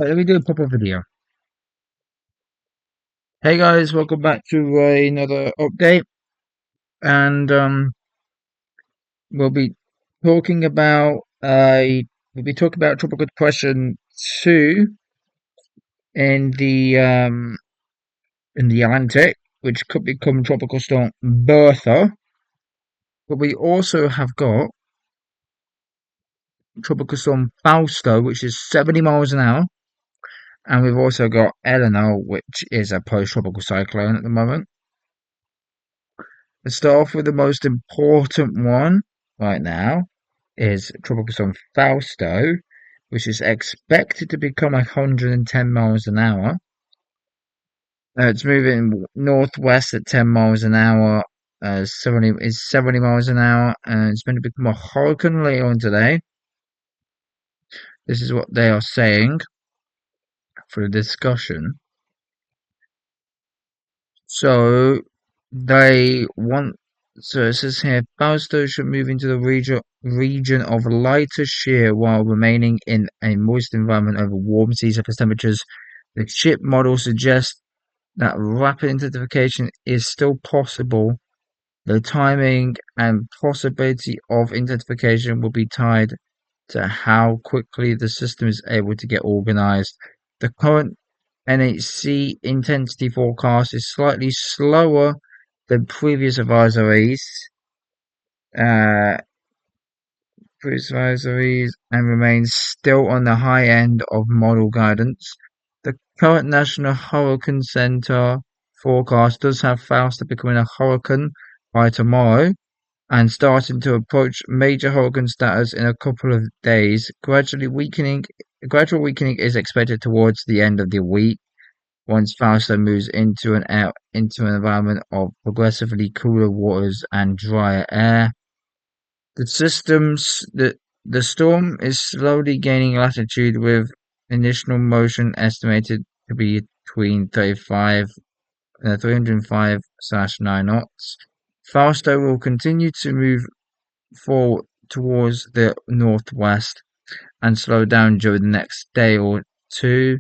Right, let me do a proper video. Hey guys, welcome back to another update, and we'll be talking about Tropical Depression 2 in the Atlantic, which could become Tropical Storm Bertha. But we also have got Tropical Storm Fausto, which is 70 miles an hour, and we've also got Eleanor, which is a post-tropical cyclone at the moment. Let's start off with the most important one right now is Tropical Storm Fausto, which is expected to become 110 miles an hour. It's moving northwest at 10 miles an hour. 70 miles an hour, and it's going to become a hurricane later on today. This is what they are saying for the discussion. So they want. So it says here, Fausto should move into the region of lighter shear while remaining in a moist environment over warm sea surface temperatures. The chip model suggests that rapid intensification is still possible. The timing and possibility of intensification will be tied to how quickly the system is able to get organized. The current NHC intensity forecast is slightly slower than uh, and remains still on the high end of model guidance. The current National Hurricane Center forecast does have Fausta becoming a hurricane by tomorrow and starting to approach major hurricane status in a couple of days. Gradual weakening is expected towards the end of the week once Fausta moves into an environment of progressively cooler waters and drier air. The systems the storm is slowly gaining latitude with initial motion estimated to be between 305/9 knots. Fausto will continue to move forward towards the northwest and slow down during the next day or two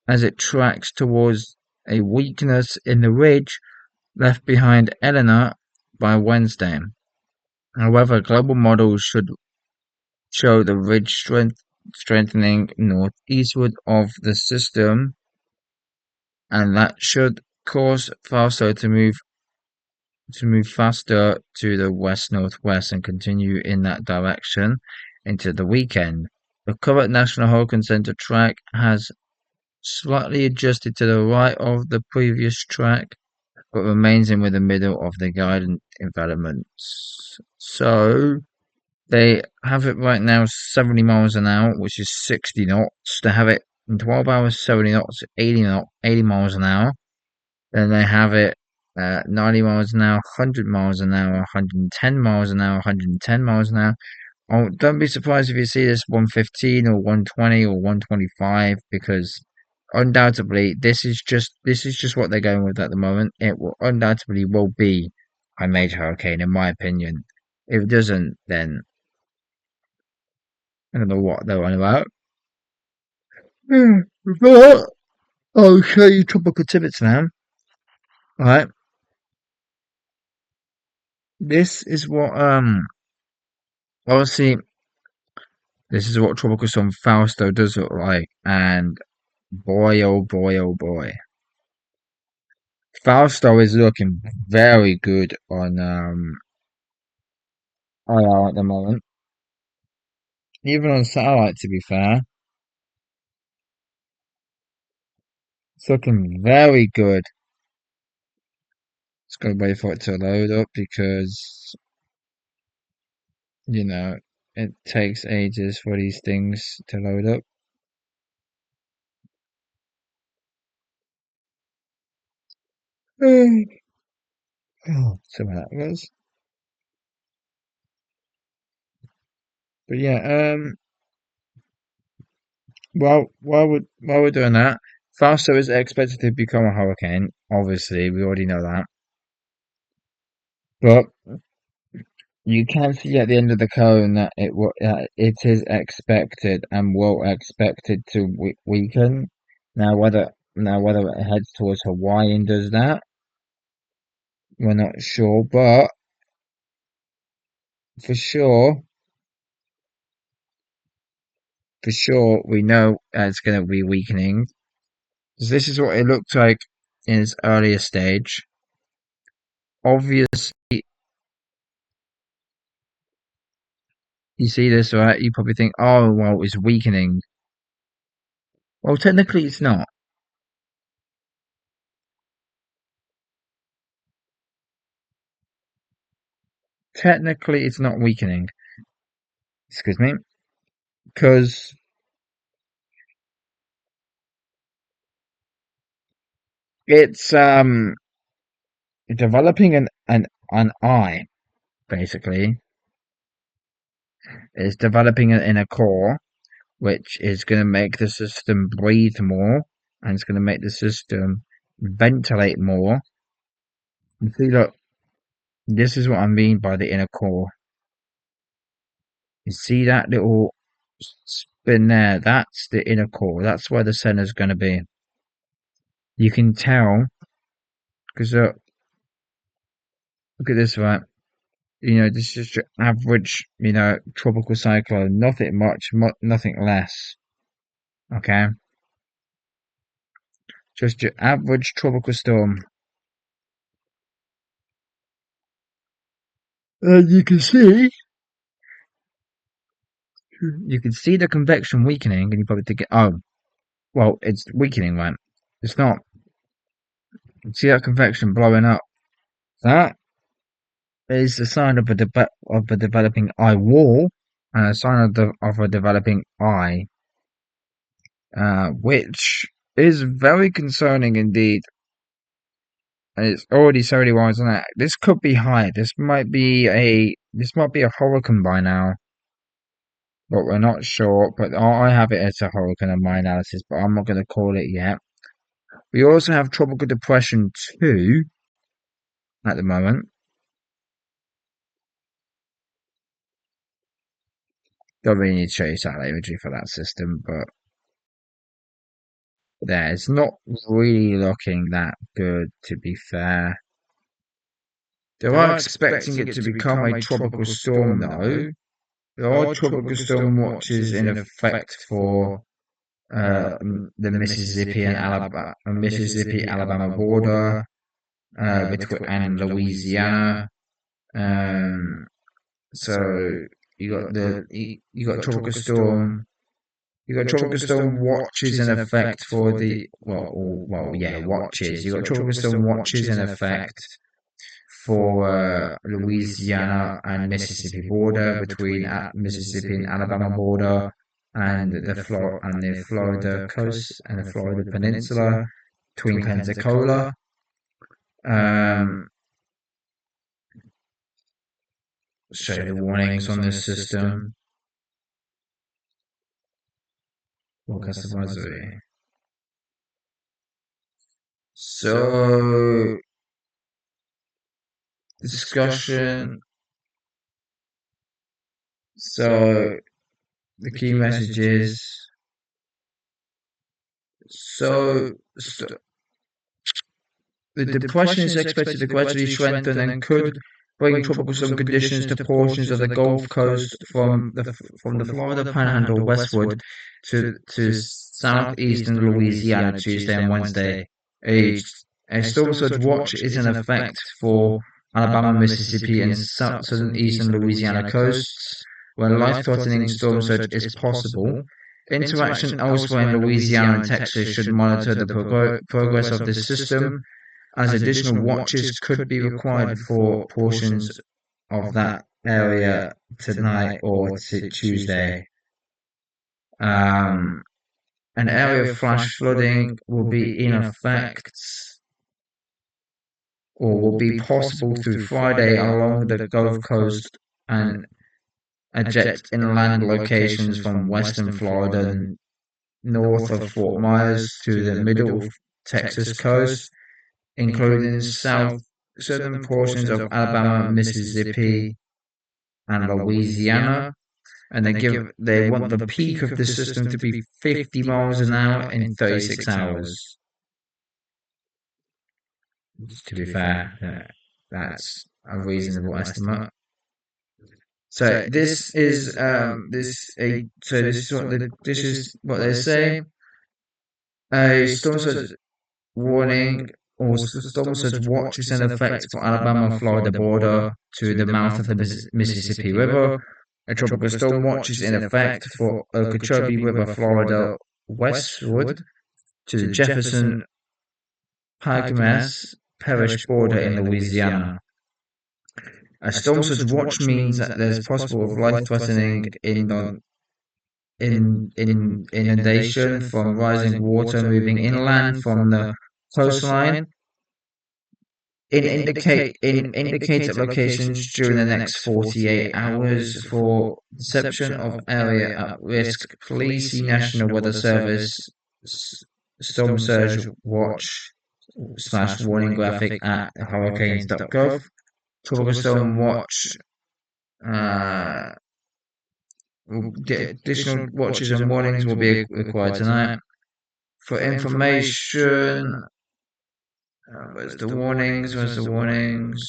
as it tracks towards a weakness in the ridge left behind Eleanor by Wednesday. However, global models should show the ridge strengthening northeastward of the system, and that should cause Fausto to move faster to the west-northwest and continue in that direction into the weekend. The current National Hurricane Center track has slightly adjusted to the right of the previous track, but remains in the middle of the guidance developments. So they have it right now 70 miles an hour, which is 60 knots. They have it in 12 hours, 70 knots, 80 miles an hour. Then they have it 90 miles an hour, 100 miles an hour, 110 miles an hour, 110 miles an hour. Oh, don't be surprised if you see this 115 or 120 or 125 because undoubtedly this is just what they're going with at the moment. It will undoubtedly will be a major hurricane in my opinion. If it doesn't, then I don't know what they're on about. But I'll show you tropical tibbets now. Alright. This is what obviously this is what Tropical Storm Fausto does look like, and boy oh boy oh boy. Fausto is looking very good on IR at the moment. Even on satellite to be fair. It's looking very good. Just gotta wait for it to load up because you know it takes ages for these things to load up. Oh, so that was. But yeah, while we're doing that, Fausto is expected to become a hurricane. Obviously, we already know that. But you can see at the end of the cone that it is expected and will expected to weaken. Now whether it heads towards Hawaii and does that, we're not sure, but for sure, for sure, we know it's going to be weakening. So this is what it looked like in its earlier stage. Obviously, you see this, right? You probably think, oh, well, it's weakening. Well, technically, it's not. Technically, it's not weakening. Excuse me, because it's developing an eye basically. It's developing an inner core, which is going to make the system breathe more, and it's going to make the system ventilate more. You see, look, this is what I mean by the inner core. You see that little spin there? That's the inner core. That's where the center's going to be. You can tell because look at this, right? This is your average, tropical cyclone. Nothing much, nothing less. Okay, just your average tropical storm. You can see the convection weakening, and you probably think, oh, well, it's weakening, right? It's not. You see that convection blowing up? That is a sign of a developing eye wall, and a sign of a developing eye, which is very concerning indeed. And it's already 71 on that. This could be high. This might be a hurricane by now, but we're not sure. But I have it as a hurricane in my analysis, but I'm not going to call it yet. We also have tropical depression 2 at the moment. Don't really need to show you satellite imagery for that system, but there, it's not really looking that good, to be fair. They are expecting it to become a tropical storm, though. There are tropical storm watches in effect for the Mississippi Alabama border, between and Louisiana. Um, so you got tropical storm. You got tropical storm watches in effect for the yeah, watches. You got tropical storm watches in effect for Louisiana and Mississippi border, between Mississippi and Alabama border, and the Florida coast and the Florida Peninsula, between Pensacola. Um, show you the warnings on this system. Forecast advisory. So discussion. So the key message is so the depression is expected to gradually strengthen and could bring tropical storm conditions to portions of the Gulf Coast from the Florida Panhandle westward to southeastern Louisiana Tuesday and Wednesday. A storm surge watch is in effect for Alabama, Mississippi, and southern eastern Louisiana coasts, where life-threatening storm surge is possible. Interaction elsewhere in Louisiana and Texas should monitor the progress of this system, as additional watches could be required for portions of that area tonight or Tuesday. Um, an area of flash flooding will be in effect, or will be possible through Friday along the Gulf Coast and adjacent inland locations from western Florida and north of Fort Myers to the middle of Texas coast, including southern portions of Alabama, Mississippi, and Louisiana, and they want the peak of the system to be 50 miles an hour in 36 hours. To be fair, that's a reasonable estimate. So this is what they say. A storm surge warning or storm surge watch is in effect for Alabama-Florida border to the mouth of the Mississippi River. A tropical storm watch is in effect for Okeechobee River, Florida, westward to the Jefferson Pagmas Parish border in Louisiana. A storm surge watch means that there's possible of life-threatening inundation from rising water moving inland from the coastline in indicated locations during the next 48 hours for deception of area at risk. Please see National Weather Service Storm Surge Watch / warning graphic at hurricanes.gov. Tropical Storm Watch. Uh, Additional watches and warnings will be required tonight. For information, where's the warnings? Where's the warnings?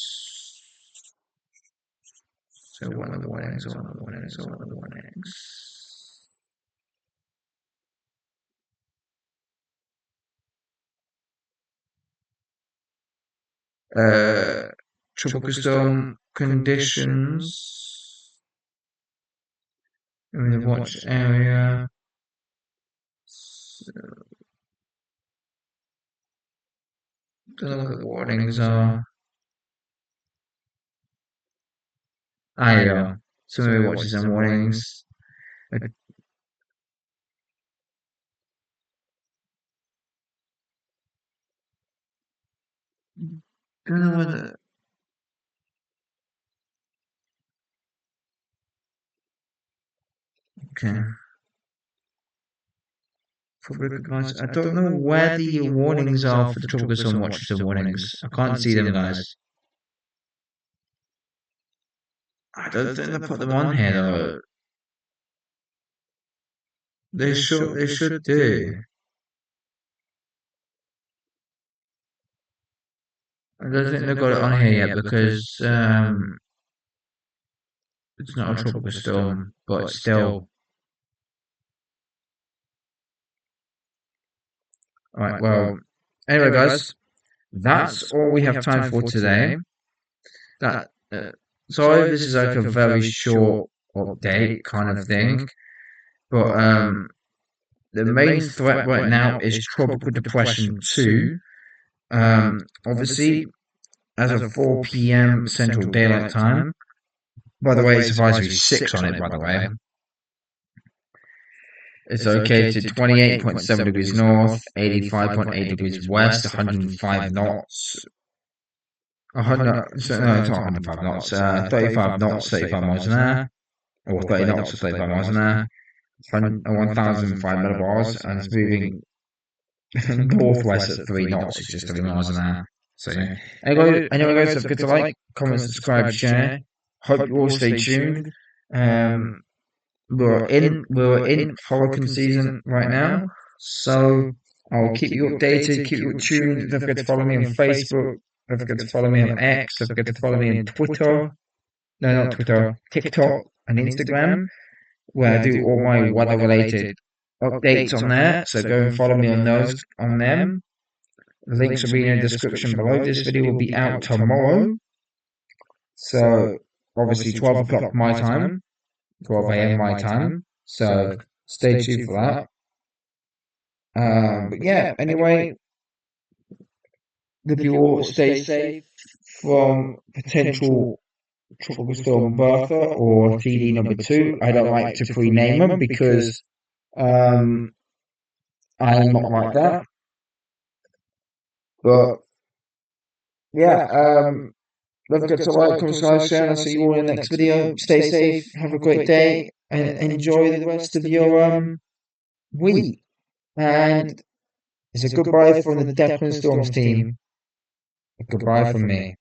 So one of the warnings, one of the warnings, one of the warnings. Tropical storm conditions in the watch area. Don't know what the warnings are. Yeah. Some of the watches and warnings. I don't know whether. Okay. Public advice. I don't know where the warnings are for the tropical storm watches and warnings. I can't see them, guys. I don't think they put them on here though. They should do. I don't think they've got it on here yet because it's not a tropical storm, but still. Alright, well, anyway, guys, that's all we have time for today. That sorry, this is like a very short update kind of thing, but the main threat right now is tropical depression 2. Obviously, as of 4 p.m. Central Daylight Time. By the way, it's advisory 6 on it, by the way. It's located 28.7 degrees north, 85.8 degrees west, 105 knots. 100, no, it's not 105 knots, 35 knots, 35 miles an hour, or 30 knots, 35 miles an hour, 1,005 millibars, and it's moving northwest at 3 knots, it's just 3 miles an hour. So, yeah. Anyway, guys, don't forget to like, comment, subscribe, share. Hope you all stay tuned. We're in hurricane season right now, so I'll keep you updated, keep you tuned. Don't forget to follow me on Facebook. Don't forget to follow me on X. Don't forget to follow me on Twitter. No, not Twitter. TikTok and Instagram, where I do all my weather-related updates on there. So go and follow me on them. The links will be in the description below. This video will be out tomorrow. So obviously 12 o'clock my time. 12 a.m. my time. So stay tuned for that. But yeah, anyway, hope you all stay safe from potential tropical storm Bertha or TD number 2. I don't like to pre-name them because I am not like that. But yeah, don't forget to like, comment, subscribe, share, and I'll see you all in the next video. Stay safe, have a great day, and enjoy the rest of your week. And it's a goodbye from the Declan Storms team. A goodbye from me.